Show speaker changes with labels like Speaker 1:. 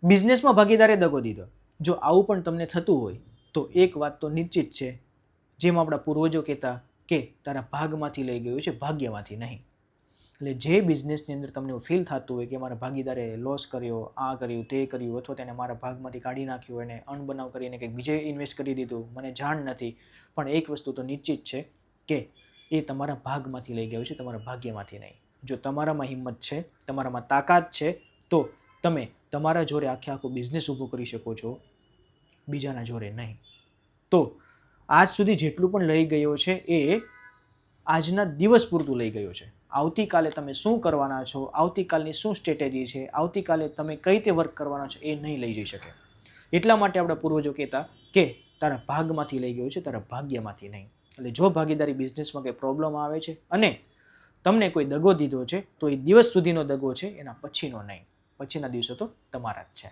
Speaker 1: બિઝનેસમાં ભાગીદારે દગો દીધો. જો આવું પણ તમને થતું હોય તો એક વાત તો નિશ્ચિત છે, જેમ આપણા પૂર્વજો કહેતા કે તારા ભાગમાંથી લઈ ગયું છે, ભાગ્યમાંથી નહીં. એટલે જે બિઝનેસની અંદર તમને એવું ફીલ થતું હોય કે મારા ભાગીદારે લોસ કર્યો, આ કર્યું, તે કર્યું, અથવા તેને મારા ભાગમાંથી કાઢી નાખ્યું, એને અણબનાવ કરીને કંઈક બીજે ઇન્વેસ્ટ કરી દીધું, મને જાણ નથી, પણ એક વસ્તુ તો નિશ્ચિત છે કે એ તમારા ભાગમાંથી લઈ ગયું છે, તમારા ભાગ્યમાંથી નહીં. જો તમારામાં હિંમત છે, તમારામાં તાકાત છે, તો તમે તમારા જોરે આખો બિઝનેસ ઊભો કરી શકો છો, બીજાના જોરે નહીં. તો આજ સુધી જેટલું પણ લઈ ગયો છે એ આજના દિવસ પૂરતું લઈ ગયો છે. આવતીકાલે તમે શું કરવાના છો, આવતીકાલની શું સ્ટ્રેટેજી છે, આવતીકાલે તમે કઈ રીતે વર્ક કરવાના છો, એ નહીં લઈ જઈ શકે. એટલા માટે આપણા પૂર્વજો કહેતા કે તારા ભાગમાંથી લઈ ગયો છે, તારા ભાગ્યમાંથી નહીં. એટલે જો ભાગીદારી બિઝનેસમાં કંઈ પ્રોબ્લેમ આવે છે અને તમને કોઈ દગો દીધો છે, તો એ દિવસ સુધીનો દગો છે, એના પછીનો નહીં. પછીના દિવસો તો તમારા જ છે.